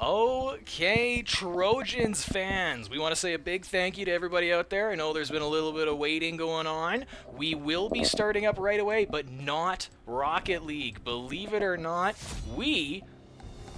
Okay, Trojans fans, we want to say a big thank you to everybody out there. I know there's been a little bit of waiting going on. We will be starting up right away, but not Rocket League. Believe it or not, we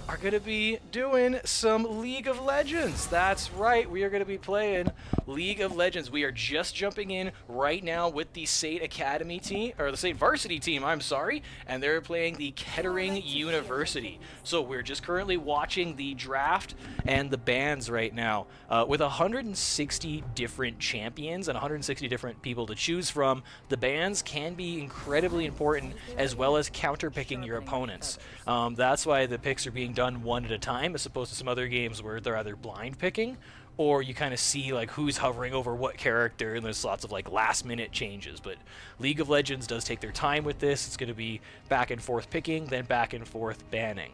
are going to be doing some League of Legends. That's right, we are going to be playing League of Legends. We are just jumping in right now with the SAIT Academy team, or the SAIT Varsity team, I'm sorry, and they're playing the Kettering University. So we're just currently watching the draft and the bans right now. With 160 different champions and 160 different people to choose from, the bans can be incredibly important, as well as counterpicking your opponents. That's why the picks are being done one at a time, as opposed to some other games where they're either blind picking, or you kind of see like who's hovering over what character, and there's lots of like last minute changes. But League of Legends does take their time with this. It's going to be back and forth picking, then back and forth banning.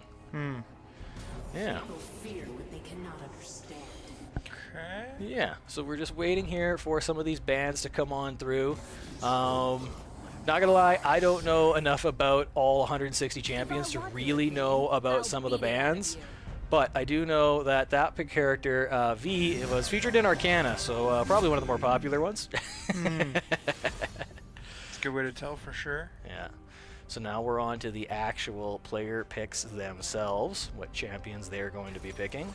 Yeah. Okay. Yeah, so we're just waiting here for some of these bans to come on through. Not gonna lie, I don't know enough about all 160 champions to really know about some of the bans, but I do know that that pick character, V, was featured in Arcana, so probably one of the more popular ones. It's a good way to tell for sure. Yeah. So now we're on to the actual player picks themselves, what champions they're going to be picking.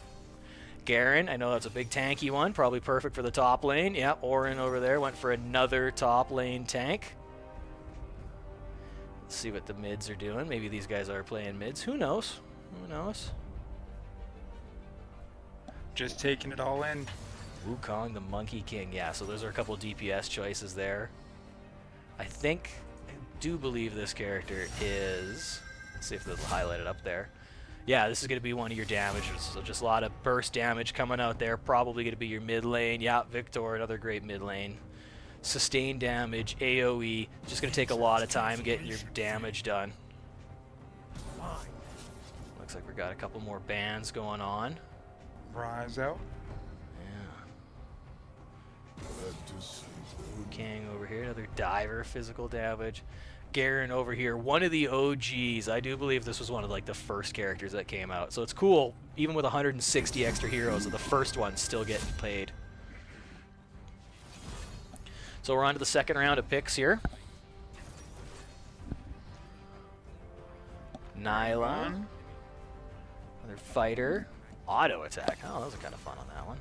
Garen, I know that's a big tanky one, probably perfect for the top lane. Yep, Orin over there went for another top lane tank. Let's see what the mids are doing. Maybe these guys are playing mids. Who knows? Who knows? Just taking it all in. Wukong, the Monkey King. Yeah, so those are a couple of DPS choices there. I do believe this character is... Let's see if they'll highlight it up there. Yeah, this is going to be one of your damages. So just a lot of burst damage coming out there. Probably going to be your mid lane. Yeah, Victor, another great mid lane. Sustained damage, AoE. Just going to take a lot of time getting your damage done. Looks like we got a couple more bans going on. Rise out. Yeah. King over here, another diver, physical damage. Garen over here, one of the OGs. I do believe this was one of like the first characters that came out. So it's cool, even with 160 extra heroes, that the first one's still getting played. So we're on to the second round of picks here. Nylon, another fighter, auto attack. Oh, those are kind of fun on that one.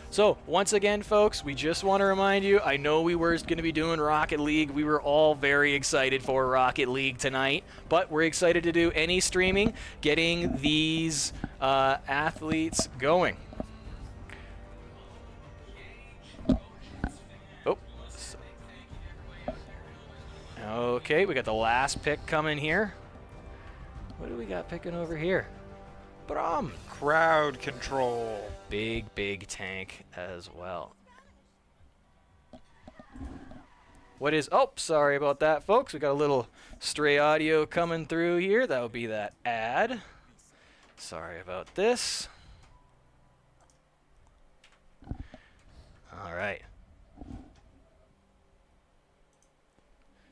So once again, folks, we just want to remind you, I know we were going to be doing Rocket League. We were all very excited for Rocket League tonight, but we're excited to do any streaming, getting these athletes going. Oh. Okay, we got the last pick coming here. What do we got picking over here? Brom. Crowd control. Big tank as well. What is... Oh, sorry about that, folks. We got a little stray audio coming through here. That would be that ad. Sorry about this. All right.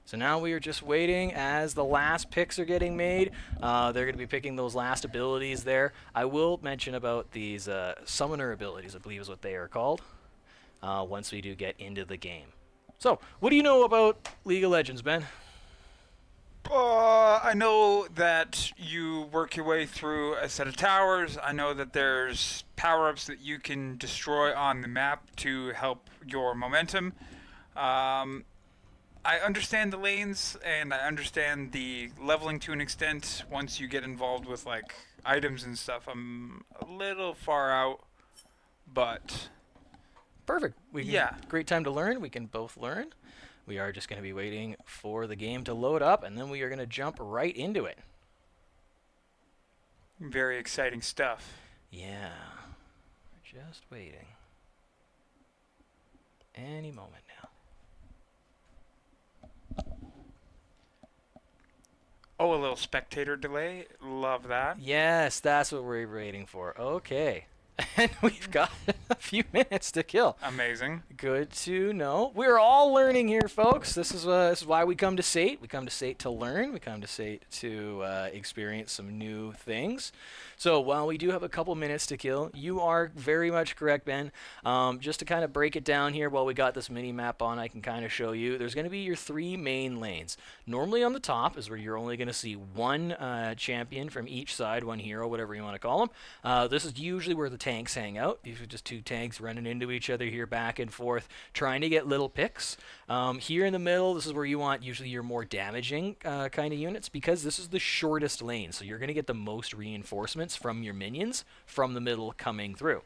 So now we are just waiting as the last picks are getting made. They're going to be picking those last abilities there. I will mention about these summoner abilities, I believe is what they are called, once we do get into the game. So, what do you know about League of Legends, Ben? I know that you work your way through a set of towers. I know that there's power-ups that you can destroy on the map to help your momentum. I understand the lanes, and I understand the leveling to an extent. Once you get involved with like items and stuff, I'm a little far out, but Perfect. Yeah. Great time to learn. We can both learn. We are just going to be waiting for the game to load up, and then we are going to jump right into it. very exciting stuff. Yeah. We're just waiting. Any moment now. Oh, a little spectator delay. Love that. Yes, that's what we're waiting for. Okay. And we've got a few minutes to kill. Amazing. Good to know. We're all learning here, folks. This is why we come to SAIT. We come to SAIT to learn. We come to SAIT to experience some new things. So while we do have a couple minutes to kill, you are very much correct, Ben. Just to kind of break it down here while we got this mini map on, I can kind of show you. There's going to be your 3 main lanes. Normally on the top is where you're only going to see one champion from each side, one hero, whatever you want to call them. This is usually where the tanks hang out. These are just 2 tanks running into each other here back and forth, trying to get little picks. Here in the middle, this is where you want usually your more damaging kind of units, because this is the shortest lane, so you're going to get the most reinforcements from your minions from the middle coming through.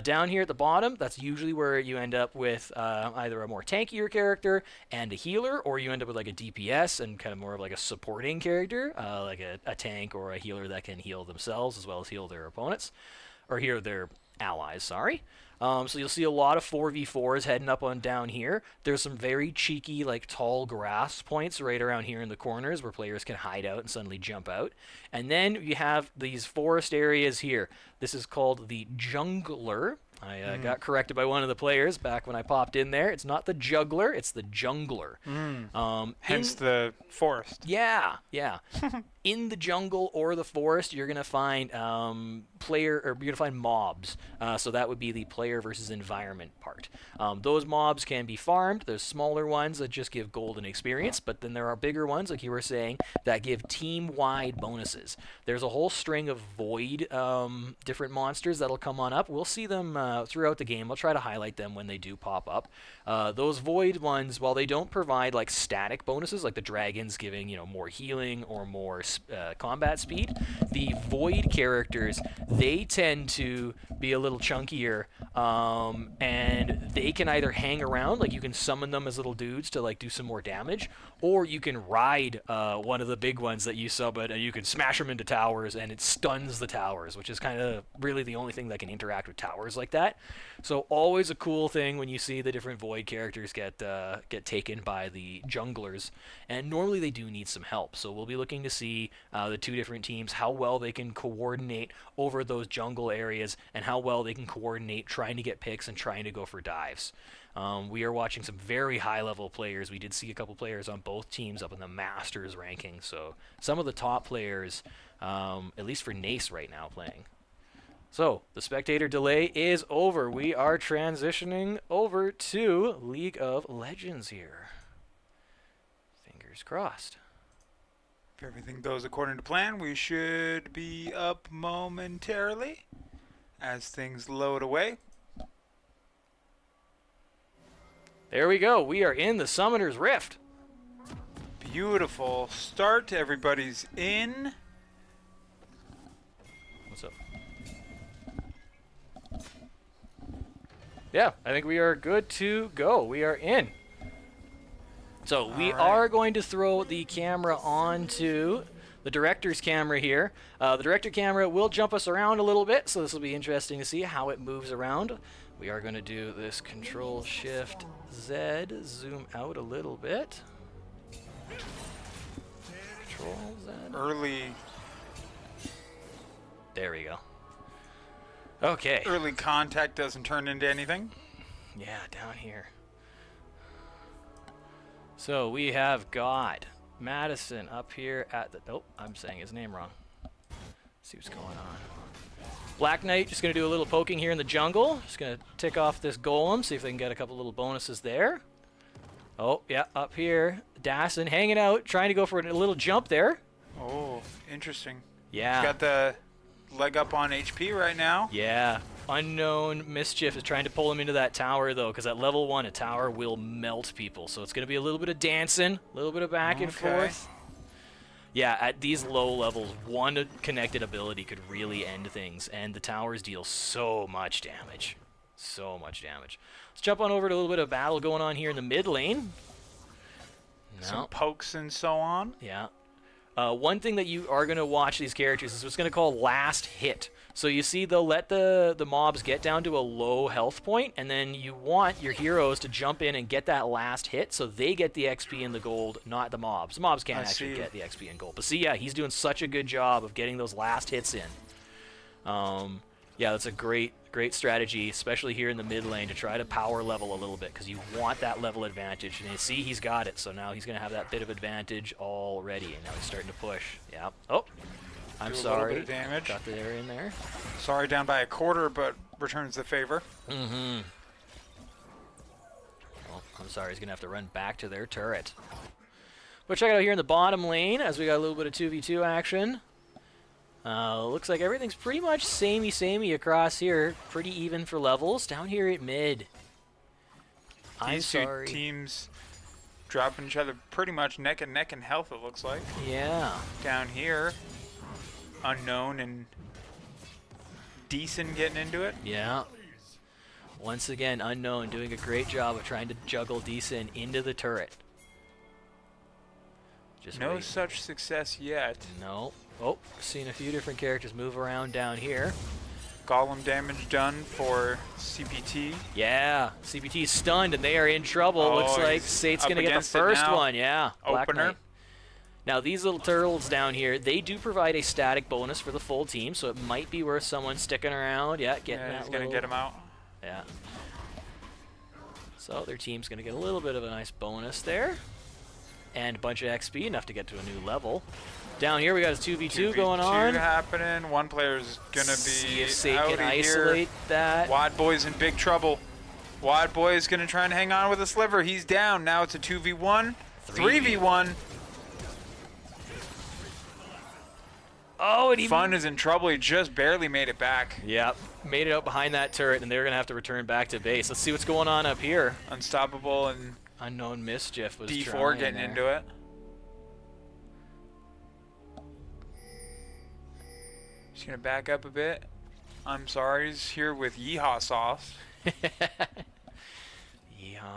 Down here at the bottom, that's usually where you end up with either a more tankier character and a healer, or you end up with like a DPS and kind of more of like a supporting character, like a tank or a healer that can heal themselves as well as heal their opponents, or heal their allies, sorry. So you'll see a lot of 4v4s heading up on down here. There's some very cheeky, like, tall grass points right around here in the corners where players can hide out and suddenly jump out. And then you have these forest areas here. This is called the jungler. I got corrected by one of the players back when I popped in there. It's not the juggler, it's the jungler. Hence the forest. Yeah, yeah. In the jungle or the forest, you're gonna find you're gonna find mobs. So that would be the player versus environment part. Those mobs can be farmed. There's smaller ones that just give golden experience, but then there are bigger ones, like you were saying, that give team-wide bonuses. There's a whole string of void different monsters that'll come on up. We'll see them throughout the game. I'll try to highlight them when they do pop up. Those void ones, while they don't provide like static bonuses, like the dragons giving more healing or more combat speed, the void characters, they tend to be a little chunkier, and they can either hang around, like you can summon them as little dudes to like do some more damage, or you can ride one of the big ones that you summon and you can smash them into towers and it stuns the towers, which is kind of really the only thing that can interact with towers like that. So always a cool thing when you see the different void characters get taken by the junglers, and normally they do need some help. So we'll be looking to see the 2 different teams, how well they can coordinate over those jungle areas and how well they can coordinate trying to get picks and trying to go for dives. We are watching some very high-level players. We did see a couple players on both teams up in the Masters ranking, so some of the top players, at least for NACE right now, playing. So, the spectator delay is over. We are transitioning over to League of Legends here. Fingers crossed. If everything goes according to plan, we should be up momentarily as things load away. There we go. We are in the Summoner's Rift. Beautiful start. Everybody's in. What's up? Yeah, I think we are good to go. We are in. So we are going to throw the camera onto the director's camera here. The director camera will jump us around a little bit, so this will be interesting to see how it moves around. We are going to do this Control-Shift-Z, zoom out a little bit. Control-Z. Early. There we go. Okay. Early contact doesn't turn into anything. Yeah, down here. So we have got Madison up here at the... Nope, I'm saying his name wrong. Let's see what's going on. Black Knight just going to do a little poking here in the jungle. Just going to tick off this golem, see if they can get a couple little bonuses there. Oh, yeah, up here. Dassin hanging out, trying to go for a little jump there. Oh, interesting. Yeah. He's got the leg up on HP right now. Yeah. Unknown Mischief is trying to pull him into that tower, though, because at level 1, a tower will melt people. So it's going to be a little bit of dancing, a little bit of back and forth. Yeah, at these low levels, one connected ability could really end things, and the towers deal so much damage. So much damage. Let's jump on over to a little bit of battle going on here in the mid lane. Some pokes and so on. Yeah. One thing that you are going to watch these characters is what's going to call last hit. So you see they'll let the mobs get down to a low health point, and then you want your heroes to jump in and get that last hit so they get the XP and the gold, not the mobs. The mobs can't actually get the XP and gold. But see, yeah, he's doing such a good job of getting those last hits in. Yeah, that's a great strategy, especially here in the mid lane, to try to power level a little bit, because you want that level advantage. And you see, he's got it, so now he's going to have that bit of advantage already. And now he's starting to push. Yeah. Oh, I'm sorry. Do a little bit of damage. Got the air in there. Sorry, down by a quarter, but returns the favor. Mm-hmm. Well, I'm sorry, he's going to have to run back to their turret. But check it out here in the bottom lane, as we got a little bit of 2v2 action. Looks like everything's pretty much samey across here. Pretty even for levels. Down here at mid. These two teams dropping each other pretty much neck and neck in health, it looks like. Yeah. Down here, Unknown and Decent getting into it. Yeah. Once again, Unknown doing a great job of trying to juggle Decent into the turret. Just no such success yet. No. Oh, seeing a few different characters move around down here. Golem damage done for CPT. Yeah, CPT stunned and they are in trouble. Oh, Looks like SAIT's going to get the first one. Yeah, Black Opener. Knight. Now these little turtles down here, they do provide a static bonus for the full team, so it might be worth someone sticking around. Yeah, getting that he's going to get him out. Yeah. So their team's going to get a little bit of a nice bonus there. And a bunch of XP, enough to get to a new level. Down here we got a 2v2 going on. Happening. One player's gonna be see if SAIT out can of isolate here. that. Wad Boy's in big trouble. Wad Boy's gonna try and hang on with a sliver. He's down. Now it's a 2v1. 3v1. Oh, and Fun is in trouble. He just barely made it back. Yep, made it out behind that turret, and they're gonna have to return back to base. Let's see what's going on up here. Unstoppable and Unknown Mischief was D4 getting into it. Just gonna back up a bit. I'm sorry, he's here with Yeehaw Sauce. Yeehaw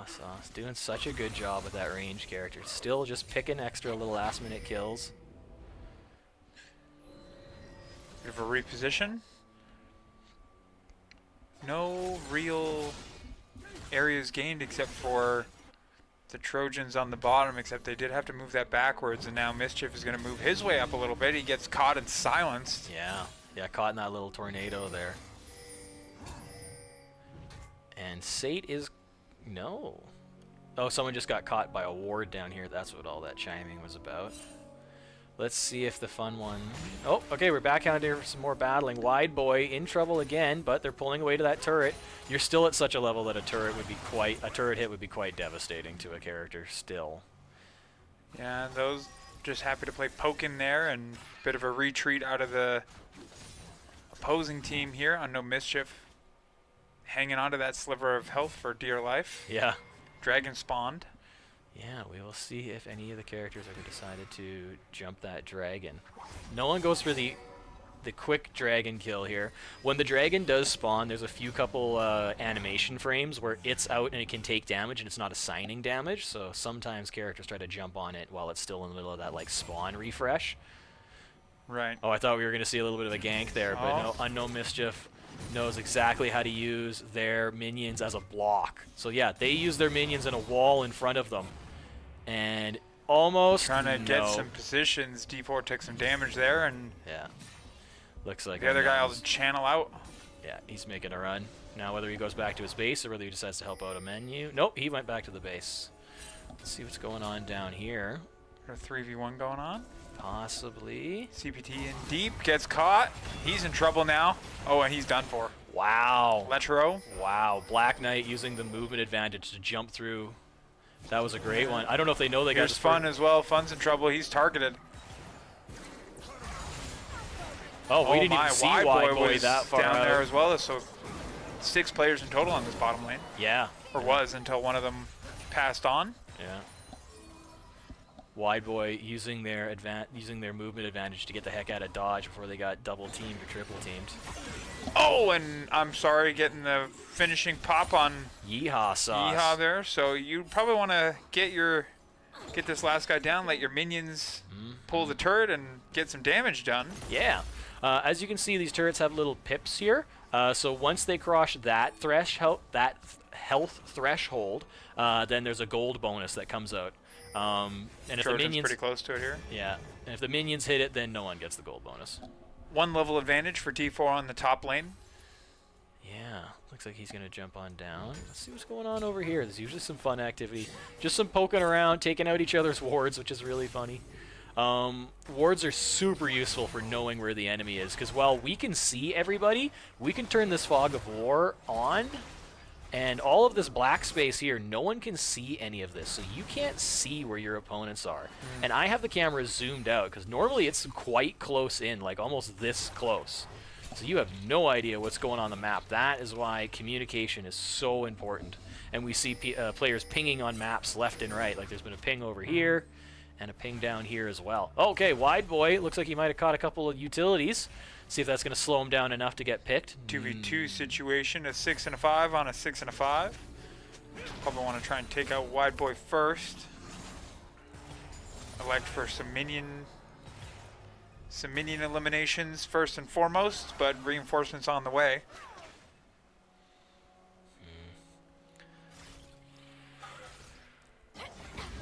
Sauce doing such a good job with that range character. Still just picking extra little last minute kills. Bit of a reposition. No real areas gained except for the Trojans on the bottom, except they did have to move that backwards, and now Mischief is going to move his way up a little bit. He gets caught and silenced. Yeah, caught in that little tornado there. And SAIT is... no. Oh, someone just got caught by a ward down here. That's what all that chiming was about. Let's see if the fun one... oh, okay, we're back out here for some more battling. Wide Boy in trouble again, but they're pulling away to that turret. You're still at such a level that a turret hit would be quite devastating to a character still. Yeah, those just happy to play poke in there, and bit of a retreat out of the opposing team here. Unknown Mischief hanging onto that sliver of health for dear life. Yeah. Dragon spawned. Yeah, we will see if any of the characters are decided to jump that dragon. No one goes for the quick dragon kill here. When the dragon does spawn, there's a few couple animation frames where it's out and it can take damage and it's not assigning damage, so sometimes characters try to jump on it while it's still in the middle of that like spawn refresh. Right. Oh, I thought we were going to see a little bit of a gank there, but no, Unknown Mischief knows exactly how to use their minions as a block. So yeah, they use their minions in a wall in front of them. And almost trying to get some positions. D4 took some damage there, and yeah, looks like the other guy will channel out. Yeah, he's making a run. Now whether he goes back to his base or whether he decides to help out a menu. Nope, he went back to the base. Let's see what's going on down here. A 3v1 going on. Possibly. CPT in deep, gets caught. He's in trouble now. Oh, and he's done for. Wow. Letro. Wow, Black Knight using the movement advantage to jump through. That was a great one. I don't know if they know they got Here's Fun as well. Fun's in trouble. He's targeted. Oh, we didn't even see Wide Boy that far down out. there as well. So 6 players in total on this bottom lane. Yeah. Or was until one of them passed on. Yeah. Wide Boy using their movement advantage to get the heck out of dodge before they got double teamed or triple teamed. Oh, and I'm sorry, getting the finishing pop on Yeehaw Sauce. Yeehaw there. So you probably want to get this last guy down, let your minions pull the turret and get some damage done. Yeah. As you can see, these turrets have little pips here. So once they cross that health threshold, then there's a gold bonus that comes out. And if the minions pretty close to it here. Yeah. And if the minions hit it, then no one gets the gold bonus. 1 level advantage for D4 on the top lane. Yeah, looks like he's going to jump on down. Let's see what's going on over here. There's usually some fun activity. Just some poking around, taking out each other's wards, which is really funny. Wards are super useful for knowing where the enemy is, because while we can see everybody, we can turn this fog of war on, and all of this black space here, no one can see any of this, so you can't see where your opponents are. And I have the camera zoomed out, because normally it's quite close in, like almost this close. So you have no idea what's going on the map. That is why communication is so important. And we see players pinging on maps left and right, like there's been a ping over here, and a ping down here as well. Okay, Wide Boy, looks like he might have caught a couple of utilities. See if that's going to slow him down enough to get picked. 2v2 situation, a 6 and a 5 on a 6 and a 5. Probably want to try and take out Wide Boy first. Elect for some minion eliminations first and foremost, but reinforcements on the way.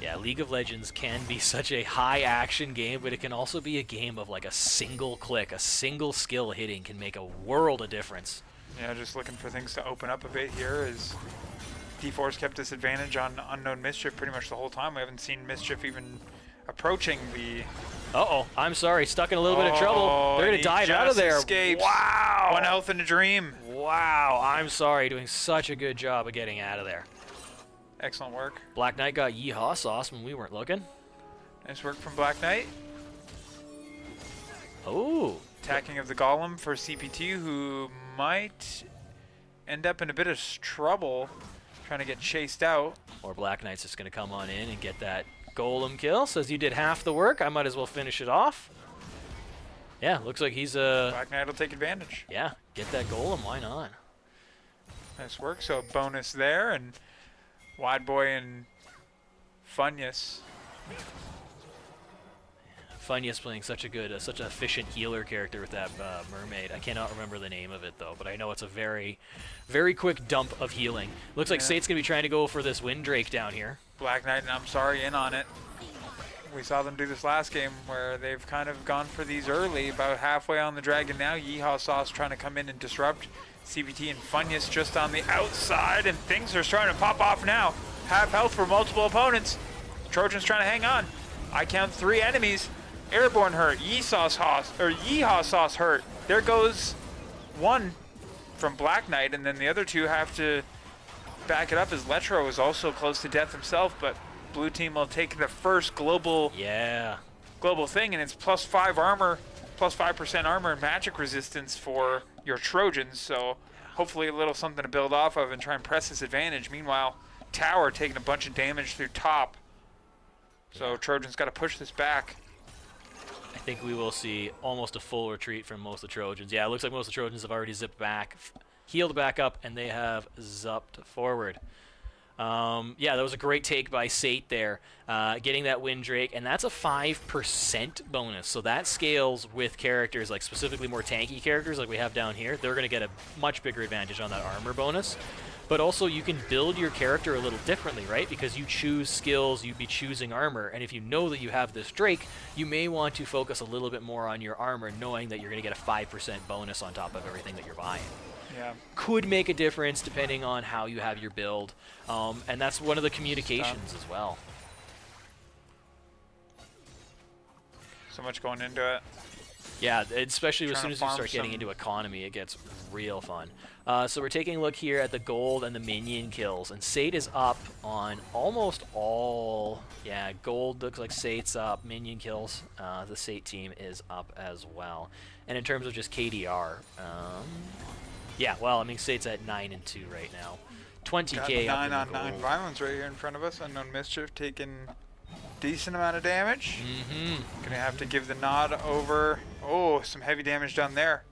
Yeah, League of Legends can be such a high action game, but it can also be a game of like a single click, a single skill hitting can make a world of difference. Yeah, just looking for things to open up a bit here as D4's kept this advantage on Unknown Mischief pretty much the whole time. We haven't seen Mischief even approaching the... Uh-oh, I'm sorry, stuck in a little bit of trouble. They're going to dive out of there. Escapes. Wow! 1 health in a dream. Wow, I'm sorry, doing such a good job of getting out of there. Excellent work. Black Knight got yeehaw sauce when we weren't looking. Nice work from Black Knight. Oh. Attacking of the Golem for CPT, who might end up in a bit of trouble trying to get chased out. Or Black Knight's just going to come on in and get that Golem kill. Says you did half the work, I might as well finish it off. Yeah, looks like he's Black Knight will take advantage. Yeah, get that Golem, why not? Nice work, so a bonus there, and Wide Boy and Funyas. Funyas playing such a good, such an efficient healer character with that mermaid. I cannot remember the name of it though, but I know it's a very, very quick dump of healing. Looks like SAIT's gonna be trying to go for this Windrake down here. Black Knight and I'm sorry in on it. We saw them do this last game where they've kind of gone for these early, about halfway on the dragon now. Yeehaw Sauce trying to come in and disrupt. CBT and Funyas just on the outside, and things are starting to pop off now. Half health for multiple opponents. Trojans trying to hang on. I count 3 enemies. Airborne hurt. Yeehaw Sauce hurt. There goes 1 from Black Knight, and then the other 2 have to back it up as Letro is also close to death himself, but blue team will take the first global thing, and it's +5 armor, +5% armor and magic resistance for your Trojans, so hopefully a little something to build off of and try and press this advantage. Meanwhile, Tower taking a bunch of damage through top, so Trojans got to push this back. I think we will see almost a full retreat from most of the Trojans. Yeah, it looks like most of the Trojans have already zipped back, healed back up, and they have zupped forward. Yeah, that was a great take by SAIT there, getting that Windrake, and that's a 5% bonus. So that scales with characters, like specifically more tanky characters like we have down here. They're going to get a much bigger advantage on that armor bonus. But also you can build your character a little differently, right? Because you choose skills, you'd be choosing armor, and if you know that you have this Drake, you may want to focus a little bit more on your armor, knowing that you're going to get a 5% bonus on top of everything that you're buying. Yeah. Could make a difference depending on how you have your build, and that's one of the communications as well. So much going into it. Yeah, especially as soon as you farm start getting into economy, it gets real fun. So we're taking a look here at the gold and the minion kills, and SAIT is up on almost all. Yeah, gold looks like SAIT's up. Minion kills, the SAIT team is up as well. And in terms of just KDR, yeah, well, I mean, SAIT's at 9 and 2 right now. 20K got up 9 on in 9 gold. violence right here in front of us. Unknown Mischief taking decent amount of damage. Gonna have to give the nod over. Oh, some heavy damage done there.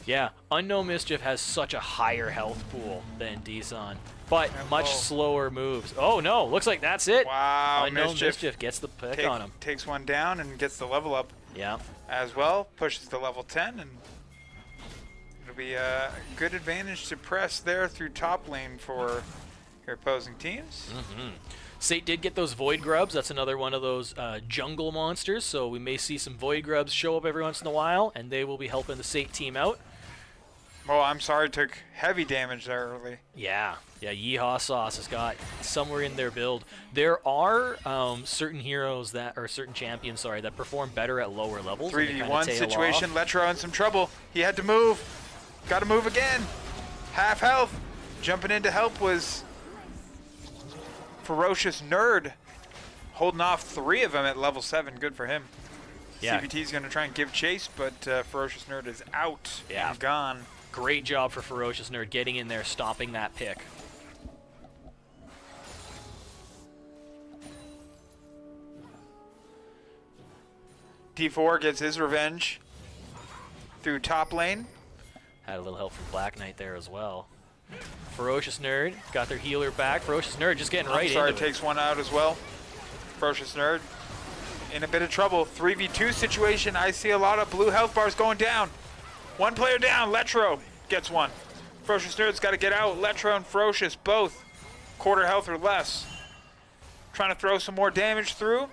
Yeah, Unknown Mischief has such a higher health pool than Deson, but much slower moves. Oh no, looks like that's it. Wow, Unknown Mischief gets the pick on him. Takes one down and gets the level up. Yeah. As well, pushes to level 10, and it'll be a good advantage to press there through top lane for your opposing teams. SAIT did get those Void Grubs. That's another one of those jungle monsters, so we may see some Void Grubs show up every once in a while, and they will be helping the SAIT team out. Oh, I'm sorry, took heavy damage there early. Yeah, Yeehaw Sauce has got somewhere in their build. There are certain heroes that, or certain champions, sorry, that perform better at lower levels. 3v1 situation, Letro in some trouble. He had to move. Got to move again. Half health. Jumping in to help was Ferocious Nerd. Holding off 3 of them at level 7. Good for him. Yeah. CBT's going to try and give chase, but Ferocious Nerd is out and gone. Great job for Ferocious Nerd getting in there, stopping that pick. D4 gets his revenge through top lane. Had a little help from Black Knight there as well. Ferocious Nerd got their healer back. Ferocious Nerd just getting right into it. Takes one out as well. Ferocious Nerd in a bit of trouble. 3v2 situation. I see a lot of blue health bars going down. One player down. Letro gets one. Ferocious Nerd's got to get out. Letro and Ferocious both quarter health or less. Trying to throw some more damage through.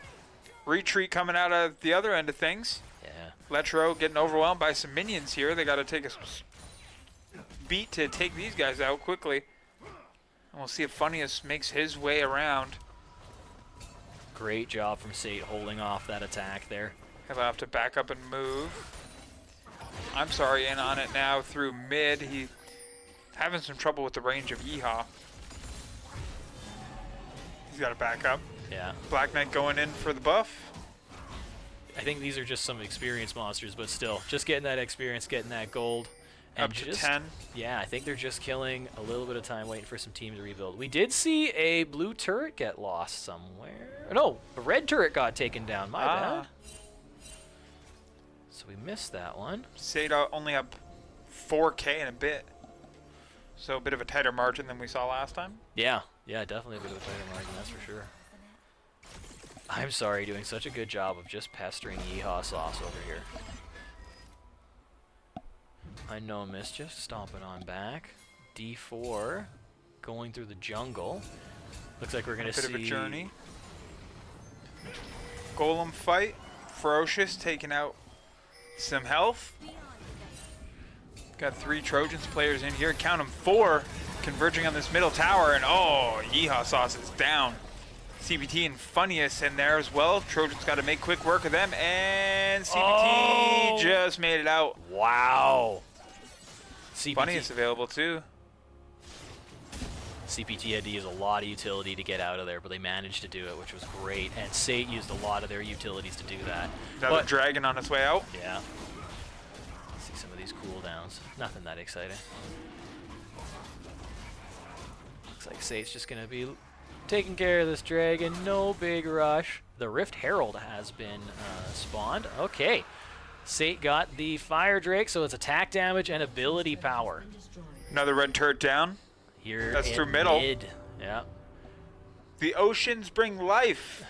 Retreat coming out of the other end of things. Yeah. Letro getting overwhelmed by some minions here. They got to take a beat to take these guys out quickly. And we'll see if Funniest makes his way around. Great job from SAIT holding off that attack there. He'll have to back up and move. I'm sorry, in on it now through mid. He's having some trouble with the range of Yeehaw. He's got to back up. Yeah. Black Knight going in for the buff. I think these are just some experienced monsters, but still, just getting that experience, getting that gold. And up to 10. Yeah, I think they're just killing a little bit of time waiting for some teams to rebuild. We did see a blue turret get lost somewhere. No, a red turret got taken down. My bad. So we missed that one. SAIT only up 4K in a bit. So a bit of a tighter margin than we saw last time. Yeah, definitely a bit of a tighter margin, that's for sure. I'm sorry, doing such a good job of just pestering Yeehaw Sauce over here. I know Mischief stomping on back. D4 going through the jungle. Looks like we're going to see a bit of a journey. Golem fight. Ferocious taking out some health. Got 3 Trojans players in here. Count them 4 converging on this middle tower. And oh, Yeehaw Sauce is down. CBT and Funniest in there as well. Trojans got to make quick work of them. And CBT just made it out. Wow. CPT. Funniest available too. CPT had to use a lot of utility to get out of there, but they managed to do it, which was great. And SAIT used a lot of their utilities to do that. Another dragon on its way out. Yeah. Let's see some of these cooldowns. Nothing that exciting. Looks like SAIT's just going to be taking care of this dragon. No big rush. The Rift Herald has been spawned. Okay. SAIT got the Fire Drake, so it's attack damage and ability power. Another red turret down. Here that's through middle. Yeah. The oceans bring life.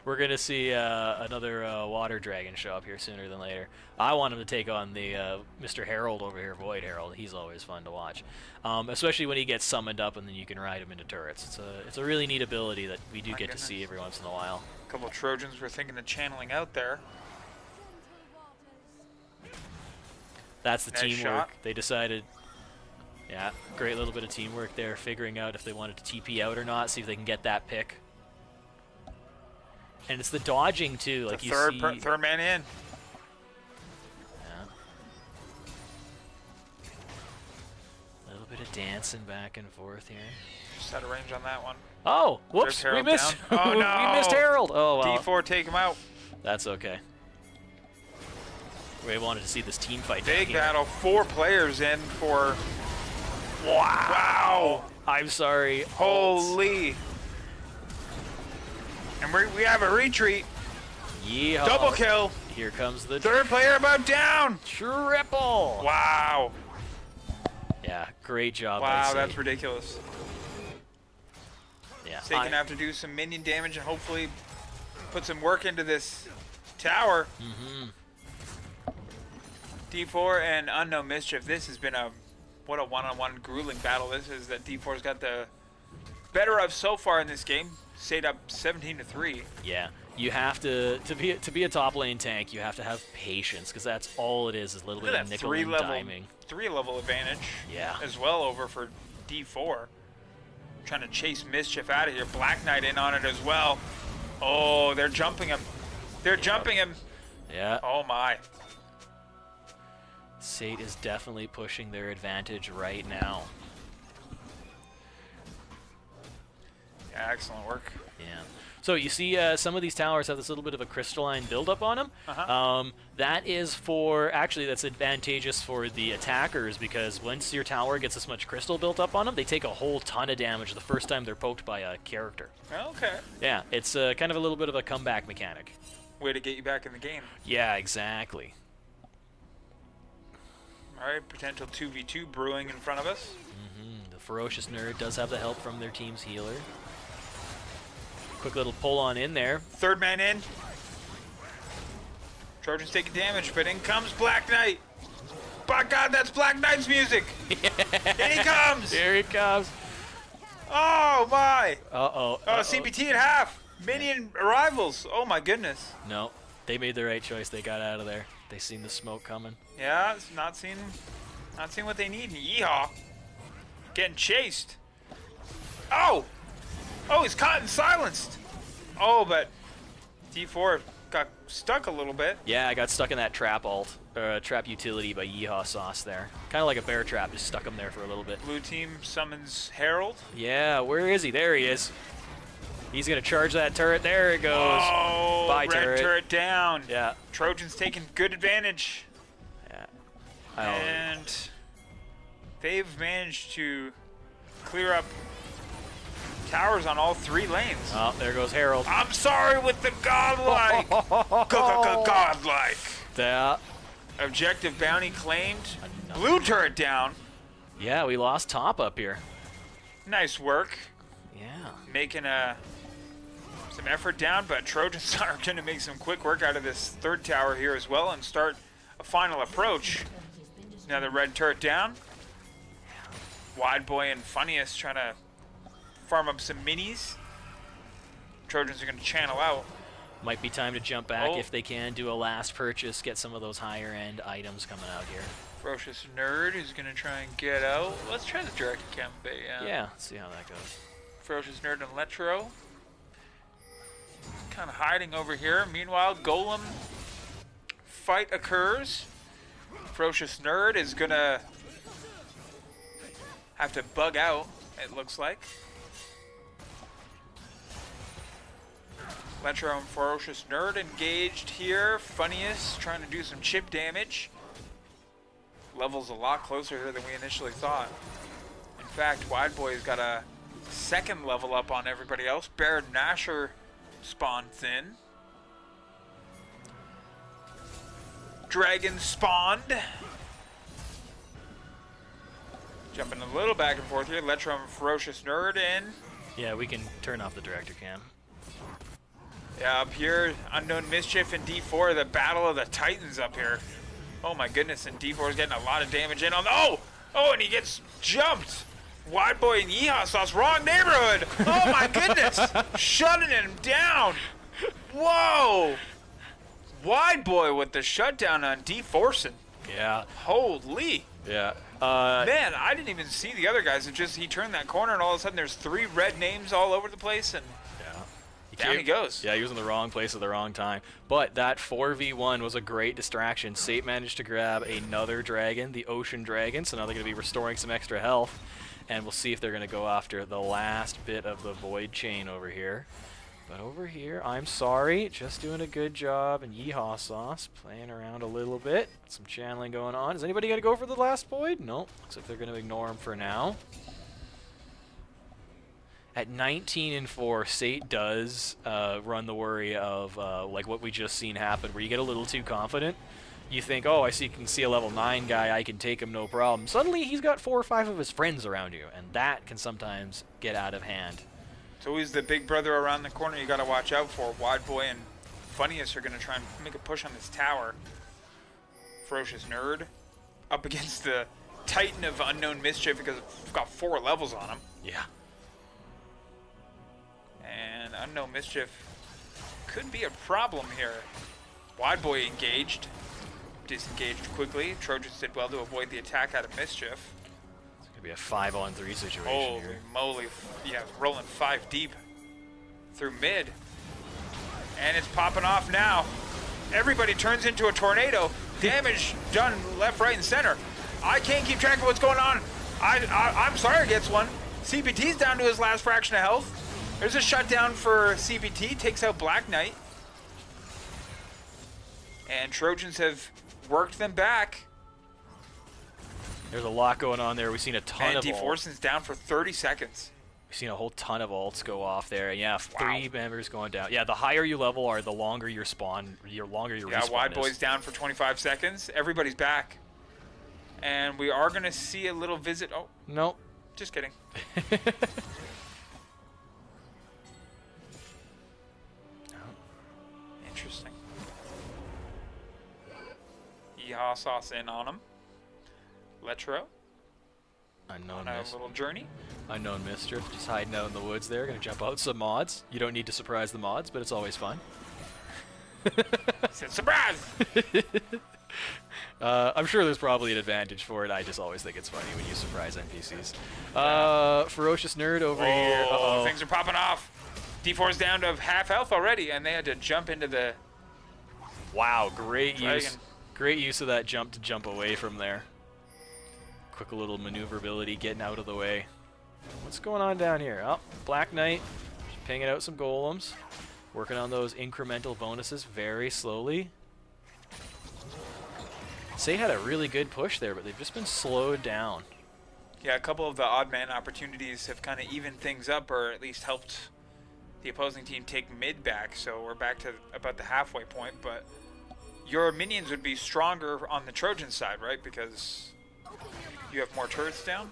We're going to see another water dragon show up here sooner than later. I want him to take on the Mr. Herald over here, Void Herald. He's always fun to watch, especially when he gets summoned up and then you can ride him into turrets. It's a really neat ability that we do get to see every once in a while. A couple of Trojans were thinking of channeling out there. That's the nice teamwork. Shot. They decided, yeah, great little bit of teamwork there, figuring out if they wanted to TP out or not, see if they can get that pick. And it's the dodging too, like you see. Third man in. Yeah. A little bit of dancing back and forth here. Just out of range on that one. Oh, whoops, we missed. Oh no, we missed Herald. Oh well. D4 take him out. That's okay. We wanted to see this team fight. Big battle, 4 players in for. Wow! I'm sorry. Holy! And we have a retreat. Yeehaw. Double kill. Here comes the 3rd player about down. Triple. Wow. Yeah, great job. Wow, that's ridiculous. Yeah. So you're gonna have to do some minion damage and hopefully put some work into this tower. Mm-hmm. D4 and Unknown Mischief. This has been what a one-on-one grueling battle this is that D4's got the better of so far in this game. SAIT up 17-3. Yeah. You have to be a top lane tank. You have to have patience because that's all it is a little bit of nickel and diming. 3-level advantage. Yeah. As well over for D4. Trying to chase Mischief out of here. Black Knight in on it as well. Oh, they're jumping him. They're jumping him. Yeah. Oh my. SAIT is definitely pushing their advantage right now. Yeah, excellent work. Yeah. So you see some of these towers have this little bit of a crystalline buildup on them. That is that's advantageous for the attackers because once your tower gets this much crystal built up on them, they take a whole ton of damage the first time they're poked by a character. Okay. Yeah, it's kind of a little bit of a comeback mechanic. Way to get you back in the game. Yeah, exactly. All right, potential 2v2 brewing in front of us. The Ferocious Nerd does have the help from their team's healer. Quick little pull on in there. Third man in. Trojans taking damage, but in comes Black Knight. By God, that's Black Knight's music. Here he comes. Here he comes. Oh my. Uh-oh. Oh, CPT at half. Minion arrivals. Oh my goodness. No, they made the right choice. They got out of there. They seen the smoke coming. Yeah, it's not seeing what they need. Yeehaw. Getting chased. Oh. Oh, he's caught and silenced. Oh, but D4 got stuck a little bit. Yeah, I got stuck in that trap trap utility by Yeehaw Sauce there. Kind of like a bear trap, just stuck him there for a little bit. Blue team summons Herald. Yeah, where is he? There he is. He's going to charge that turret. There it goes. Oh, Bye, red turret down. Yeah. Trojans taking good advantage. Yeah. And they've managed to clear up towers on all 3 lanes. Oh, there goes Herald. I'm sorry with the godlike. Godlike. Yeah. Objective bounty claimed. Blue turret down. Yeah, we lost top up here. Nice work. Yeah. Making some effort down, but Trojans are going to make some quick work out of this 3rd tower here as well and start a final approach. Another red turret down. Wide Boy and Funniest trying to farm up some minis. Trojans are going to channel out. Might be time to jump back if they can, do a last purchase, get some of those higher end items coming out here. Ferocious Nerd is going to try and get out. Let's try the direct cam bait. Yeah, let's see how that goes. Ferocious Nerd and Letro. Kind of hiding over here. Meanwhile, Golem fight occurs. Ferocious Nerd is going to have to bug out, it looks like. Letro and Ferocious Nerd engaged here. Funniest trying to do some chip damage. Level's a lot closer here than we initially thought. In fact, Wide Boy's got a 2nd level up on everybody else. Baron Nasher spawns in. Dragon spawned. Jumping a little back and forth here. Letro and Ferocious Nerd in. Yeah, we can turn off the director cam. Yeah, up here, Unknown Mischief and D4, the battle of the Titans up here. Oh my goodness, and D4 is getting a lot of damage in on the... Oh! Oh, and he gets jumped! Wide Boy and Yeehaw Sauce, wrong neighborhood! Oh my goodness! Shutting him down! Whoa! Wide Boy with the shutdown on D4son. Yeah. Holy! Yeah. Man, I didn't even see the other guys. It just, he turned that corner and all of a sudden there's 3 red names all over the place and... Down he goes. Yeah, he was in the wrong place at the wrong time. But that 4v1 was a great distraction. SAIT managed to grab another dragon, the Ocean Dragon, so now they're going to be restoring some extra health. And we'll see if they're going to go after the last bit of the Void Chain over here. But over here, I'm sorry, just doing a good job. And Yeehaw Sauce playing around a little bit. Some channeling going on. Is anybody going to go for the last Void? No. Looks like they're going to ignore him for now. At 19-4, SAIT does run the worry of like what we just seen happen, where you get a little too confident. You think, oh, can see a level 9 guy, I can take him no problem. Suddenly, he's got 4 or 5 of his friends around you, and that can sometimes get out of hand. It's always the big brother around the corner you got to watch out for. Wide Boy and Funniest are going to try and make a push on this tower. Ferocious Nerd up against the Titan of Unknown Mischief because it's got 4 levels on him. Yeah. And Unknown Mischief could be a problem here. Wide Boy engaged. Disengaged quickly. Trojans did well to avoid the attack out of Mischief. It's going to be a 5-on-3 situation Holy here. moly. Yeah, rolling 5 deep through mid. And it's popping off now. Everybody turns into a tornado. Damage done left, right, and center. I can't keep track of what's going on. I'm sorry gets one. CBT's down to his last fraction of health. There's a shutdown for CBT. Takes out Black Knight. And Trojans have worked them back. There's a lot going on there. We've seen a ton of And DeForson's down for 30 seconds. We've seen a whole ton of ults go off there. And yeah, 3 members going down. Yeah, the higher you level are, the longer your spawn, respawn Yeah, Wide is. Boy's down for 25 seconds. Everybody's back. And we are going to see a little visit. Oh, nope. just kidding. Interesting. Yeehaw sauce in on him. Letro Unknown on a Mischief. little journey. Unknown Mischief just hiding out in the woods there. Gonna jump out some mods. You don't need to surprise the mods, but it's always fun. Said surprise! I'm sure there's probably an advantage for it. I just always think it's funny when you surprise NPCs. Ferocious Nerd over here. Uh-oh. Things are popping off. D4's down to half health already, and they had to jump into the Wow, great dragon. use. Great use of that jump to jump away from there. Quick little maneuverability, getting out of the way. What's going on down here? Oh, Black Knight, just pinging out some golems. Working on those incremental bonuses very slowly. SAIT had a really good push there, but they've just been slowed down. Yeah, a couple of the odd man opportunities have kind of evened things up, or at least helped the opposing team take mid back. So we're back to about the halfway point, but your minions would be stronger on the Trojan side, right? Because you have more turrets down?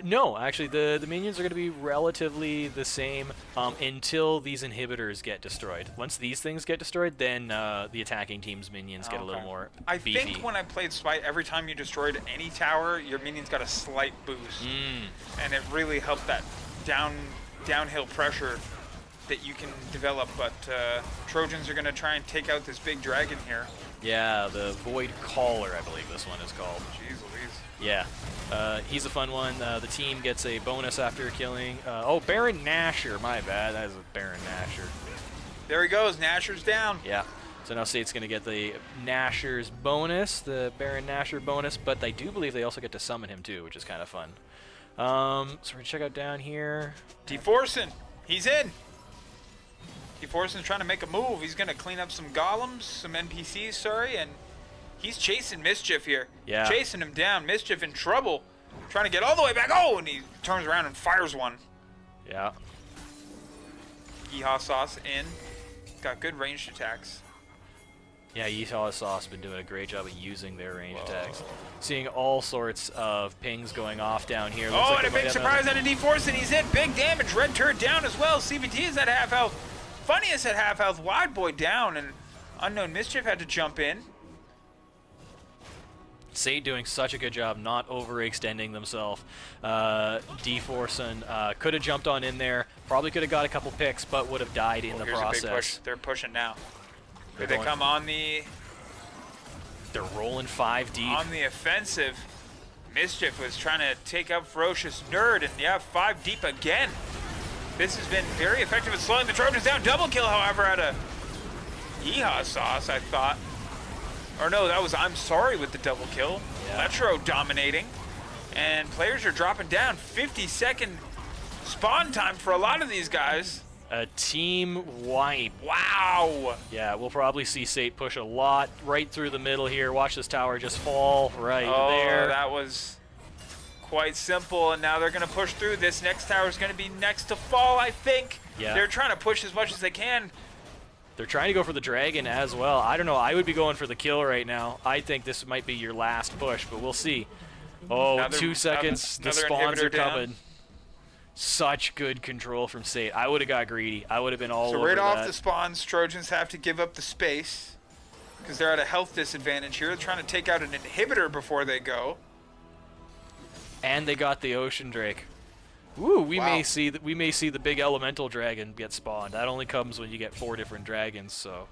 No, actually, the minions are going to be relatively the same until these inhibitors get destroyed. Once these things get destroyed, then the attacking team's minions get a little more beefy. I think when I played SAIT, every time you destroyed any tower, your minions got a slight boost. And it really helped that downhill pressure that you can develop. But Trojans are going to try and take out this big dragon here. Yeah, the Void Caller, I believe this one is called. Jeez Louise. Yeah, he's a fun one. The team gets a bonus after killing. Oh, Baron Nashor, my bad. That is a Baron Nashor. There he goes. Nashor's down. Yeah. So now SAIT's going to get the Nashor's bonus, the Baron Nashor bonus, but I do believe they also get to summon him too, which is kind of fun. So we're going to check out down here. DeForson, he's in. DeForson's trying to make a move. He's going to clean up some golems, some NPCs, sorry, and he's chasing Mischief here. Yeah. Chasing him down. Mischief in trouble. Trying to get all the way back. Oh, and he turns around and fires one. Yeah. Yeehaw Sauce in. Got good ranged attacks. Yeah, Yeehaw Sauce been doing a great job of using their range attacks. Seeing all sorts of pings going off down here. Looks like And a big surprise out of DeForson. He's in. Big damage. Red turret down as well. CBT is at half health. Funniest at half health. Wide Boy down, and Unknown Mischief had to jump in. SAIT doing such a good job not overextending themselves. DeForson could have jumped on in there. Probably could have got a couple picks, but would have died in the Here's process. a big push. They're pushing now. They're Here they come on the They're rolling 5 deep. on the offensive. Mischief was trying to take out Ferocious Nerd, and yeah, 5 deep again. This has been very effective at slowing the Trojans down. Double kill, however, out of Yeehaw Sauce, I thought. Or no, that was I'm Sorry with the double kill. Yeah. Letro dominating. And players are dropping down. 50-second spawn time for a lot of these guys. A team wipe. Wow. Yeah, we'll probably see SAIT push a lot right through the middle here. Watch this tower just fall right there. That was quite simple, and now they're going to push through. This next tower is going to be next to fall, I think. Yeah. They're trying to push as much as they can. They're trying to go for the dragon as well. I don't know. I would be going for the kill right now. I think this might be your last push, but we'll see. Oh, 2 seconds. The spawns are coming. Down. Such good control from SAIT. I would have got greedy. I would have been all over So right off that. the spawns, Trojans have to give up the space because they're at a health disadvantage here. They're trying to take out an inhibitor before they go. And they got the Ocean Drake. Ooh, we Wow. may see the big elemental dragon get spawned. That only comes when you get 4 different dragons, so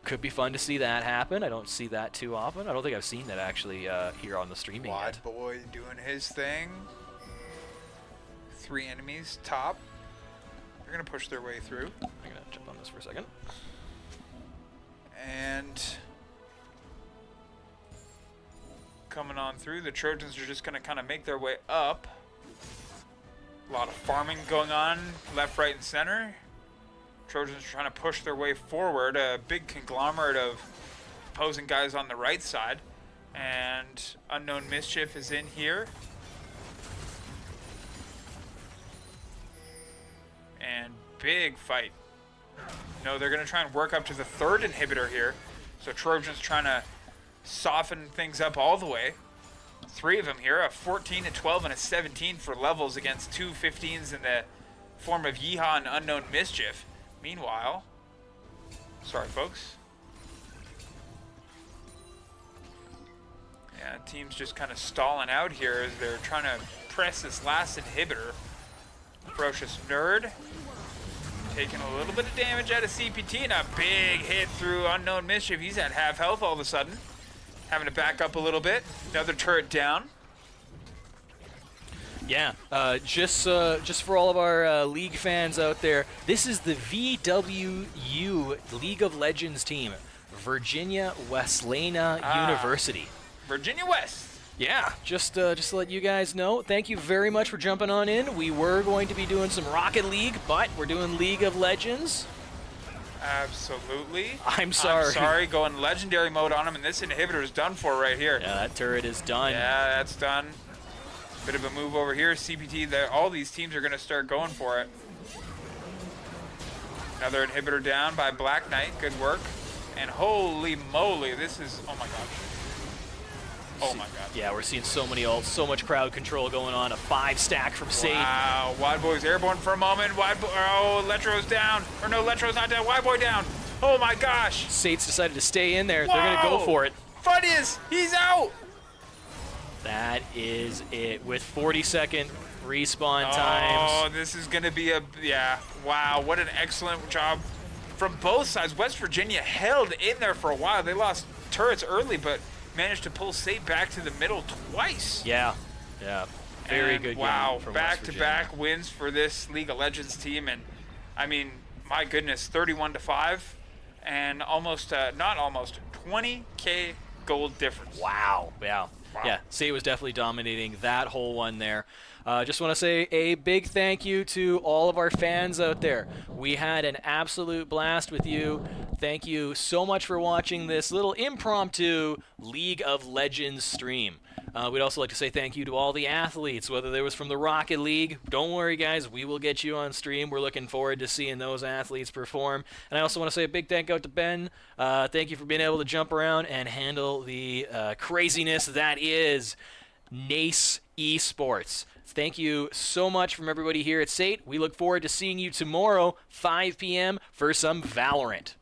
could be fun to see that happen. I don't see that too often. I don't think I've seen that actually here on the streaming Wide yet. boy doing his thing. 3 enemies top. They're gonna push their way through. I'm gonna jump on this for a second. And coming on through, the Trojans are just gonna kind of make their way up. A lot of farming going on, left, right, and center. Trojans are trying to push their way forward. A big conglomerate of opposing guys on the right side. And Unknown Mischief is in here. And big fight. No, they're going to try and work up to the 3rd inhibitor here. So Trojans trying to soften things up all the way. 3 of them here, a 14, a 12, and a 17 for levels against 2 15s in the form of Yeehaw and Unknown Mischief. Meanwhile, sorry folks. Yeah, team's just kind of stalling out here as they're trying to press this last inhibitor. Ferocious Nerd taking a little bit of damage out of CPT and a big hit through Unknown Mischief. He's at half health all of a sudden. Having to back up a little bit. Another turret down. Yeah, just for all of our League fans out there, this is the VWU League of Legends team, Virginia Wesleyan University. Virginia West. Yeah, just to let you guys know, thank you very much for jumping on in. We were going to be doing some Rocket League, but we're doing League of Legends. Absolutely. I'm sorry. I'm sorry, going legendary mode on him, and this inhibitor is done for right here. Yeah, that turret is done. Yeah, that's done. Bit of a move over here. CPT, all these teams are going to start going for it. Another inhibitor down by Black Knight. Good work. And holy moly, this is, oh my gosh. Oh my god. Yeah, we're seeing so many ults, so much crowd control going on. A 5-stack from SAIT. Wow, Wide Boy's airborne for a moment. Oh, Letro's down. Or no, Letro's not down. Wide Boy down. Oh my gosh. SAIT's decided to stay in there. They're going to go for it. Fun is, he's out. That is it. With 40-second respawn Oh, times. this is going to be a, yeah. Wow, what an excellent job from both sides. West Virginia held in there for a while. They lost turrets early, but managed to pull SAIT back to the middle twice. Yeah, very And good. wow, game from West Virginia. back-to-back wins for this League of Legends team, and I mean, my goodness, 31-5, and almost, not almost, 20K gold difference. Wow. Yeah, SAIT was definitely dominating that whole one there. Just want to say a big thank you to all of our fans out there. We had an absolute blast with you. Thank you so much for watching this little impromptu League of Legends stream. We'd also like to say thank you to all the athletes, whether they was from the Rocket League. Don't worry, guys. We will get you on stream. We're looking forward to seeing those athletes perform. And I also want to say a big thank out to Ben. Thank you for being able to jump around and handle the craziness that is NACE Esports. Thank you so much from everybody here at SAIT. We look forward to seeing you tomorrow, 5 p.m., for some Valorant.